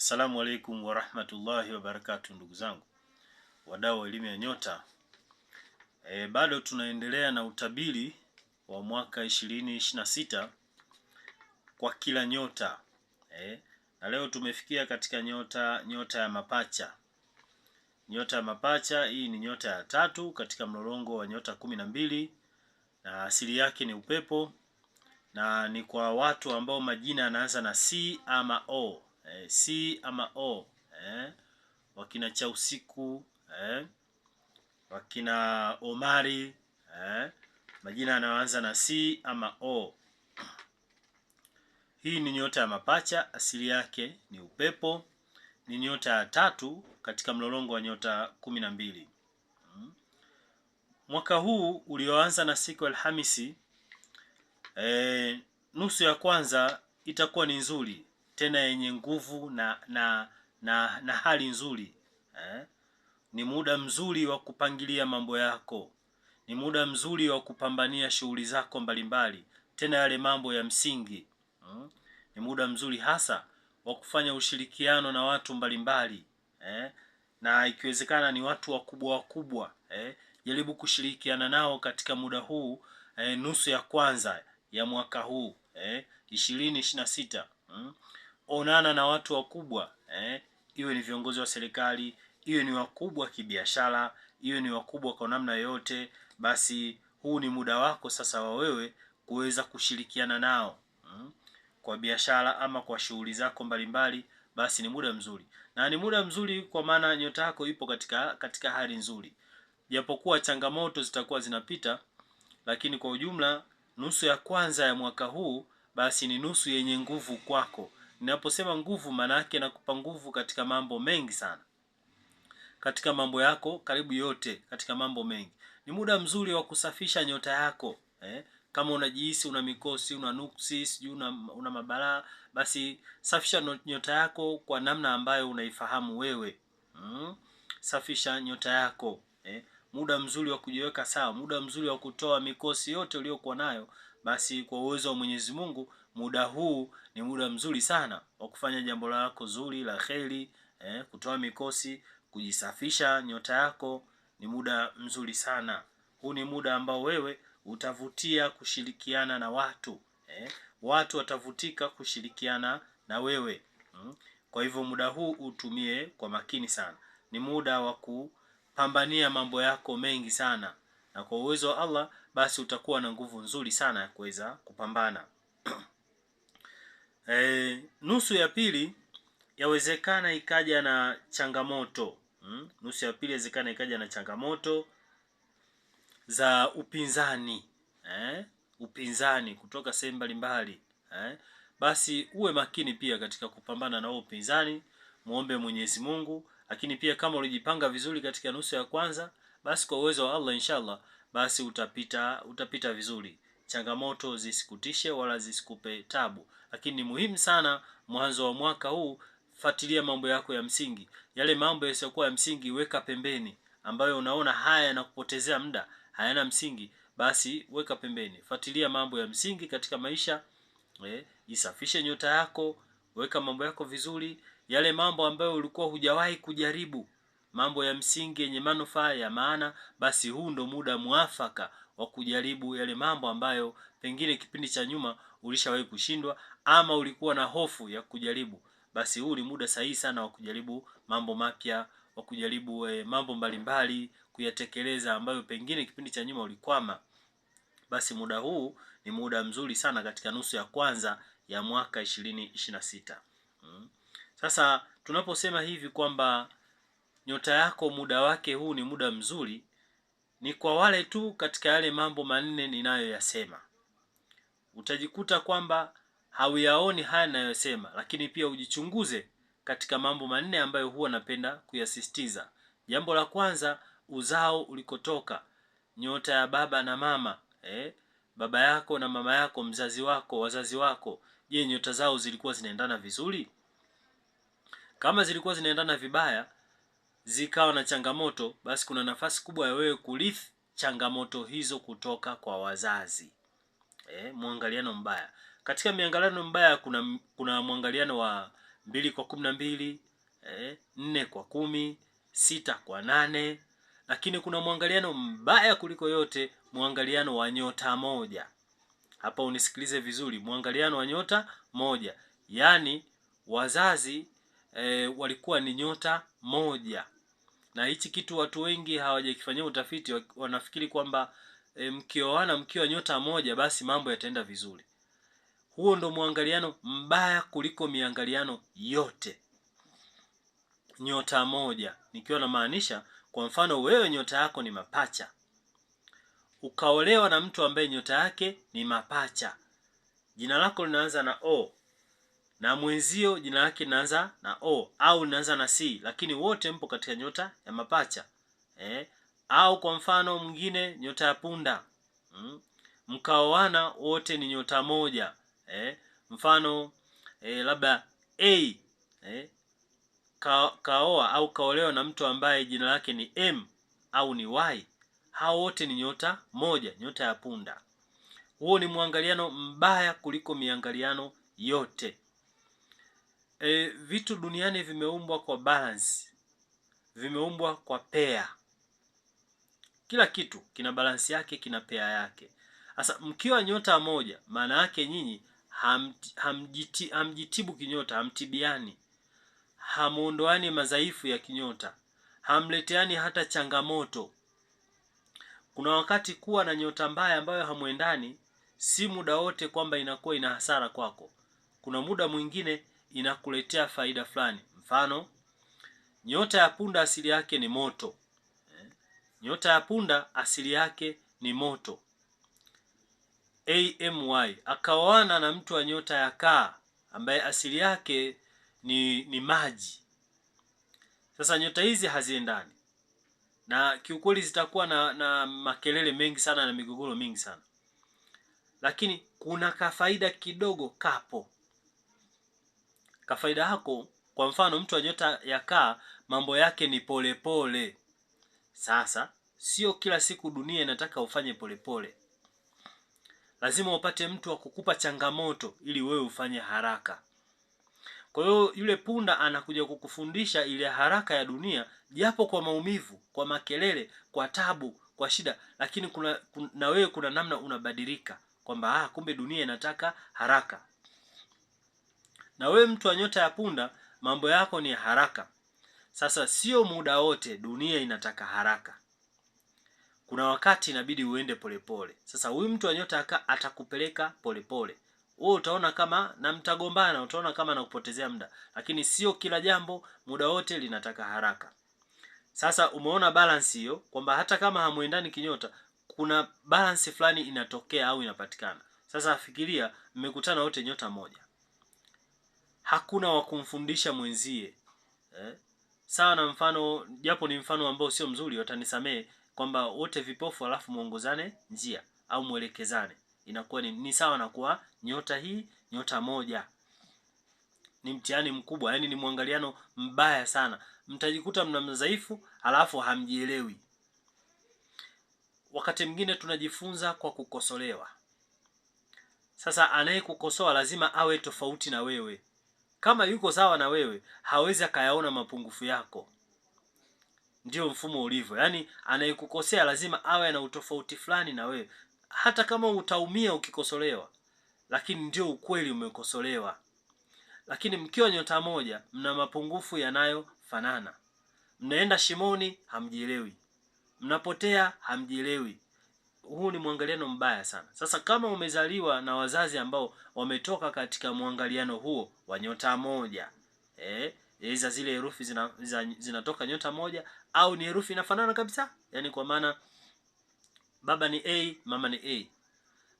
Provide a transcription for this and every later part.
Assalamu alaikum wa rahmatullahi wa barakatuh, ndugu zangu wadau wa elimu ya nyota. Bado tunaendelea na utabiri wa mwaka 2026 kwa kila nyota. Na leo tumefikia katika nyota ya mapacha. Nyota ya mapacha hii ni nyota ya 3 katika mlolongo wa nyota 12 na asili yake ni upepo, na ni kwa watu ambao majina yanaanza na C ama O. C ama O, wakina Chausiku, wakina Omari, majina yanaanza na C ama O. Hii ni nyota ya mapacha, asili yake ni upepo, ni nyota ya 3 katika mlolongo wa nyota 12. Mwaka huu ulioanza na siku Alhamisi, nusu ya kwanza itakuwa ni nzuri, tena yenye nguvu na hali nzuri. Ni muda mzuri wa kupangilia mambo yako. Ni muda mzuri wa kupambania shughuli zako mbalimbali, tena yale mambo ya msingi. Ni muda mzuri hasa wa kufanya ushirikiano na watu mbalimbali. Na ikiwezekana ni watu wakubwa. Jaribu kushirikiana nao katika muda huu, nusu ya kwanza ya mwaka huu 2026. Onana na watu wakubwa, iwe ni viongozi wa serikali, iwe ni wakubwa kibiashara, iwe ni wakubwa kwa namna yote. Basi huu ni muda wako sasa wa wewe kuweza kushirikiana nao kwa biashara ama kwa shughuli zako mbalimbali. Basi ni muda mzuri, na ni muda mzuri kwa maana nyota yako ipo katika hali nzuri, japokuwa changamoto zitakuwa zinapita, lakini kwa ujumla nusu ya kwanza ya mwaka huu basi ni nusu yenye nguvu kwako. Ninaposema nguvu, maana yake nakupa nguvu katika mambo mengi sana, katika mambo yako karibu yote, katika mambo mengi. Ni muda mzuri wa kusafisha nyota yako. Kama unajihisi una mikosi, una nuksi, sijui una mabalaa, basi safisha nyota yako kwa namna ambayo unaifahamu wewe. Safisha nyota yako. Muda mzuri wa kujiweka sawa, muda mzuri wa kutoa mikosi yote uliyokuwa nayo. Basi kwa uwezo wa Mwenyezi Mungu, muda huu ni muda mzuri sana wa kufanya jambo lako zuri la kheri, kutoa mikosi, kujisafisha nyota yako. Ni muda mzuri sana. Huu ni muda ambao wewe utavutia kushirikiana na watu. Watu watavutika kushirikiana na wewe. Kwa hivyo muda huu utumie kwa makini sana. Ni muda wa kupambania mambo yako mengi sana, na kwa uwezo wa Allah basi utakuwa na nguvu nzuri sana ya kuweza kupambana. Nusu ya pili yawezekana ikaja na changamoto. Nusu ya pili yawezekana ikaja na changamoto za upinzani. Upinzani kutoka sehemu mbalimbali. Basi uwe makini pia katika kupambana na upinzani. Muombe Mwenyezi Mungu, lakini pia kama ulijipanga vizuri katika nusu ya kwanza, basi kwa uwezo wa Allah inshallah basi utapita vizuri. Changamoto zisikutishe wala zisikupe tabu, lakini ni muhimu sana mwanzo wa mwaka huu, fuatilia mambo yako ya msingi. Yale mambo yasiyokuwa ya msingi weka pembeni, ambayo unaona haya yanakupotezea muda, hayana msingi, basi weka pembeni. Fuatilia mambo ya msingi katika maisha. Isafishe nyota yako, weka mambo yako vizuri. Yale mambo ambayo ulikuwa hujawahi kujaribu, mambo ya msingi yenye manufaa ya maana, basi huu ndo muda muafaka wa kujaribu yale mambo ambayo pengine kipindi cha nyuma ulishawahi kushindwa ama ulikuwa na hofu ya kujaribu. Basi huu ni muda sahihi sana wa kujaribu mambo mapya, wa kujaribu mambo mbalimbali kuyatekeleza ambayo pengine kipindi cha nyuma ulikwama. Basi muda huu ni muda mzuri sana katika nusu ya kwanza ya mwaka 2026. Sasa tunaposema hivi kwamba nyota yako muda wake huu ni muda mzuri, ni kwa wale tu katika yale mambo manne ninayoyasema. Utajikuta kwamba hauyaoni haya ninayosema, lakini pia ujichunguze katika mambo manne ambayo huwa napenda kuyasisitiza. Jambo la kwanza, uzao ulikotoka, nyota ya baba na mama. Baba yako na mama yako, mzazi wako, wazazi wako, je, nyota zao zilikuwa zinaendana vizuri? Kama zilikuwa zinaendana vibaya, zikawa na changamoto, basi kuna nafasi kubwa ya wewe kurithi changamoto hizo kutoka kwa wazazi. Muangaliano mbaya. Katika miangaliano mbaya kuna muangaliano wa 2 kwa 12, 4 kwa 10, 6 kwa 8. Lakini kuna mwangaliano mbaya kuliko yote, mwangaliano wa nyota moja. Hapa unisikilize vizuri, mwangaliano wa nyota moja. Yaani wazazi walikuwa ni nyota moja. Na hichi kitu watu wengi hawajakifanyia utafiti, wanafikiri kwamba mkioana mkiwa nyota moja basi mambo yataenda vizuri. Huo ndo mwangaliano mbaya kuliko miangaliano yote. Nyota moja, nikiwa na maanisha, kwa mfano wewe nyota yako ni mapacha, ukaolewa na mtu ambaye nyota yake ni mapacha, jina lako linaanza na O na mwenzio jina lake linaanza na O au linaanza na C, lakini wote mpo katika nyota ya mapacha. Au kwa mfano mwingine nyota ya punda, mkaoana wote ni nyota moja. Mfano labda A kaoa au kaolewa na mtu ambaye jina lake ni M au ni Y, hao wote ni nyota moja, nyota ya punda. Huo ni mwangaliano mbaya kuliko miangaliano yote. Vitu duniani vimeumbwa kwa balance, vimeumbwa kwa pair. Kila kitu kina balance yake, kina pair yake. Sasa mkiwa nyota moja, maana yake nyinyi hamjitibu kinyota, hamtibiani, hamuondoani madhaifu ya kinyota, hamleteani hata changamoto. Kuna wakati kuwa na nyota mbaya ambayo hamuendani, si muda wote kwamba inakuwa ina hasara kwako. Kuna muda mwingine inakuletea faida fulani. Mfano, nyota ya punda asili yake ni moto. Nyota ya punda asili yake ni moto. AMY akaoana na mtu wa nyota ya kaa ambaye asili yake ni maji. Sasa nyota hizi haziendani, na kiukweli zitakuwa na makelele mengi sana na migogoro mingi sana. Lakini kuna kafaida kidogo kapo. Kafaida hako, kwa mfano mtu wa nyota ya kaa mambo yake ni pole pole. Sasa sio kila siku dunia inataka ufanye pole pole. Lazima upate mtu wa kukupa changamoto ili wewe ufanye haraka. Kwa hiyo yule punda anakuja kukufundisha ile haraka ya dunia, japo kwa maumivu, kwa makelele, kwa tabu, kwa shida, lakini na wewe kuna namna unabadilika kwamba kumbe dunia inataka haraka. Na wewe mtu wa nyota ya punda mambo yako ni haraka. Sasa sio muda wote dunia inataka haraka. Kuna wakati inabidi uende polepole. Sasa huyu mtu wa nyota atakupeleka polepole. Wewe utaona kama na mtagombana, utaona kama nakupotezea muda, lakini sio kila jambo muda wote linataka haraka. Sasa umeona balance hiyo, kwamba hata kama hamuendani kinyota, kuna balance fulani inatokea au inapatikana. Sasa fikiria mmekutana wote nyota moja, hakuna wa kumfundisha mwenzie. Sawa na mfano, japo ni mfano ambao sio mzuri, watanisamee, kwamba wote vipofu alafu muongozane njia au muelekezane, inakuwa ni sawa na kuwa nyota hii nyota moja. Ni mtihani mkubwa, yani ni mwangaliano mbaya sana. Mtajikuta mna mdhaifu alafu hamjielewi. Wakati mwingine tunajifunza kwa kukosolewa. Sasa anayekukosoa lazima awe tofauti na wewe. Kama yuko sawa na wewe, hawezi akayaona mapungufu yako. Ndio mfumo ulivyo. Yaani anayekukosea lazima awe na utofauti fulani na wewe. Hata kama utaumia ukikosolewa, lakini ndio ukweli, umekosolewa. Lakini mkiwa nyota moja, mna mapungufu yanayofanana. Mnaenda shimoni, hamjielewi. Mnapotea, hamjielewi. Huu ni mwangaliano mbaya sana. Sasa kama umezaliwa na wazazi ambao wametoka katika mwangaliano huo wa nyota moja, hizo zile herufi zinatoka nyota moja, au ni herufi inafanana kabisa, yani kwa maana baba ni A, mama ni A,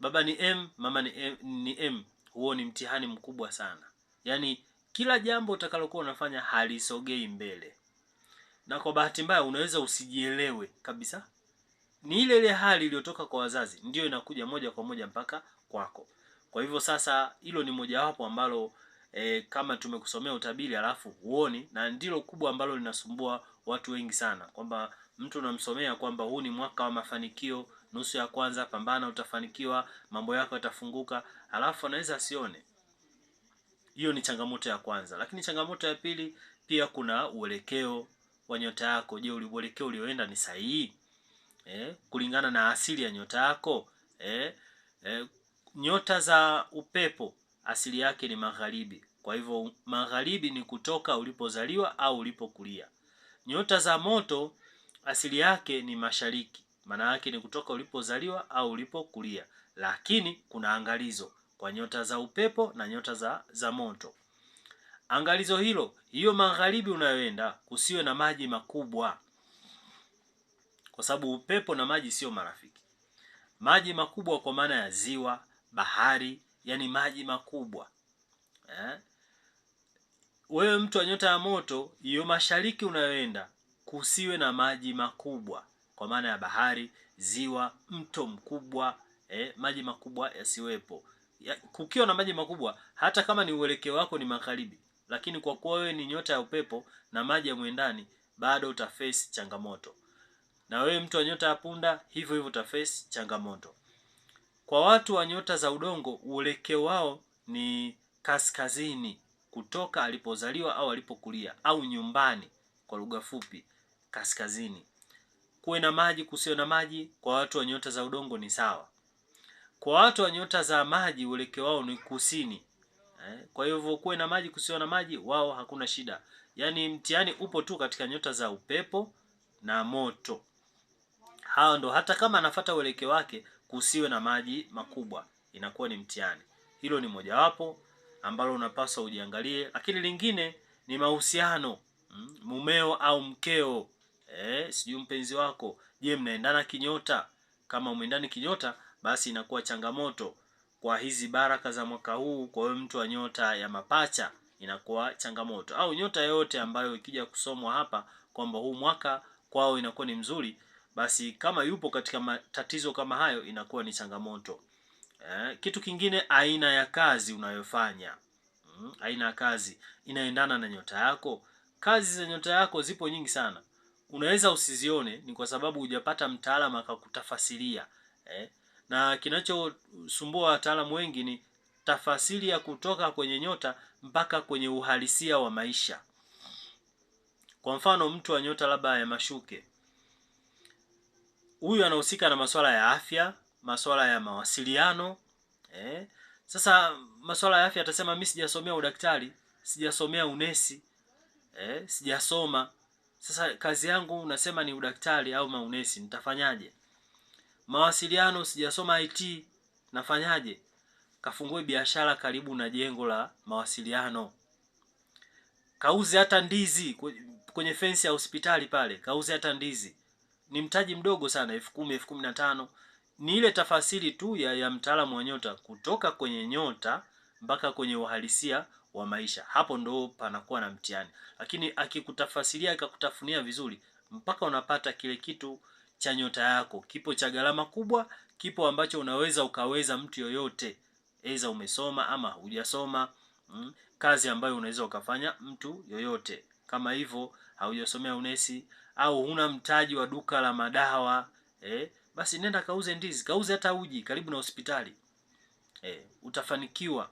baba ni M, mama ni M, huo ni mtihani mkubwa sana. Yani kila jambo utakalokuwa unafanya halisogei mbele. Na kwa bahati mbaya unaweza usijielewe kabisa. Ni ile hali iliyotoka kwa wazazi ndio inakuja moja kwa moja mpaka kwako. Kwa hivyo sasa hilo ni mojawapo ambalo kama tumekusomea utabiri alafu uoni, na ndilo kubwa ambalo linasumbua watu wengi sana, kwamba mtu unamsomea kwamba huu ni mwaka wa mafanikio, nusu ya kwanza pambana, utafanikiwa, mambo yako yatafunguka, alafu anaweza asione. Hiyo ni changamoto ya kwanza. Lakini changamoto ya pili, pia kuna uelekeo wa nyota yako. Je, uelekeo ulioenda ni sahihi? Kulingana na asili ya nyota yako. Nyota za upepo asili yake ni magharibi. Kwa hivyo magharibi ni kutoka ulipozaliwa au ulipokulia. Nyota za moto asili yake ni mashariki. Maana yake ni kutoka ulipozaliwa au ulipokulia. Lakini kuna angalizo kwa nyota za upepo na nyota za moto. Angalizo hilo, hiyo magharibi unayoenda kusiwe na maji makubwa, kwa sababu upepo na maji sio marafiki. Maji makubwa kwa maana ya ziwa, bahari, yani maji makubwa. Wewe mtu wa nyota ya moto, hiyo mashariki unayoenda kusiwe na maji makubwa, kwa maana ya bahari, ziwa, mto mkubwa, maji makubwa yasiwepo. Kukiwa na maji makubwa, hata kama ni uelekeo wako ni magharibi, lakini kwa kuwa wewe ni nyota ya upepo na maji ya mwendani, bado utaface changamoto. Na wewe mtu wa nyota ya punda, hivyo hivyo utaface changamoto. Kwa watu wa nyota za udongo, uelekeo wao ni kaskazini, kutoka alipozaliwa au alipokulia, au nyumbani kwa lugha fupi, kaskazini. Kuwe na maji kusiwe na maji, kwa watu wa nyota za udongo ni sawa. Kwa watu wa nyota za maji uelekeo wao ni kusini. Kwa hivyo kuwe na maji kusiwe na maji, wao hakuna shida. Yaani mtihani upo tu katika nyota za upepo na moto. Hao ndo hata kama anafuata uelekeo wake kusiwe na maji makubwa, inakuwa ni mtihani. Hilo ni mojawapo ambalo unapaswa ujiangalie. Lakini lingine ni mahusiano, mumeo au mkeo, sijui mpenzi wako. Je, mnaendana kinyota? Kama umeendana kinyota, basi inakuwa changamoto kwa hizi baraka za mwaka huu. Kwa hiyo mtu wa nyota ya mapacha inakuwa changamoto, au nyota yote ambayo ikija kusomwa hapa kwamba huu mwaka kwao inakuwa ni mzuri, basi kama yupo katika matatizo kama hayo inakuwa ni changamoto. Kitu kingine, aina ya kazi unayofanya. Aina ya kazi inaendana na nyota yako. Kazi za nyota yako zipo nyingi sana, unaweza usizione, ni kwa sababu hujapata mtaalamu akakutafasiria. Na kinachosumbua wataalamu wengi ni tafasiri ya kutoka kwenye nyota mpaka kwenye uhalisia wa maisha. Kwa mfano, mtu wa nyota labda ya mashuke, huyu anahusika na masuala ya afya, masuala ya mawasiliano. Sasa masuala ya afya atasema mimi sijasomea udaktari, sijasomea unesi, sijasoma. Sasa kazi yangu unasema ni udaktari au maunesi, nitafanyaje? Mawasiliano, sijasoma IT, nafanyaje? Kafungue biashara karibu na jengo la mawasiliano. Kauze hata ndizi kwenye fence ya hospitali pale, kauze hata ndizi. Ni mtaji mdogo sana, 10,000, 15,000. Ni ile tafasiri tu ya mtaalamu wa nyota kutoka kwenye nyota mpaka kwenye uhalisia wa maisha. Hapo ndo panakuwa na mtihani. Lakini akikutafasiria akakutafunia vizuri, mpaka unapata kile kitu cha nyota yako, kipo cha gharama kubwa, kipo ambacho ukaweza mtu yoyote, aidha umesoma ama hujasoma. Kazi ambayo unaweza ukafanya mtu yoyote. Kama hivyo haujasomea unesi au huna mtaji wa duka la madawa, basi nenda kauze ndizi, kauze hata uji karibu na hospitali. Utafanikiwa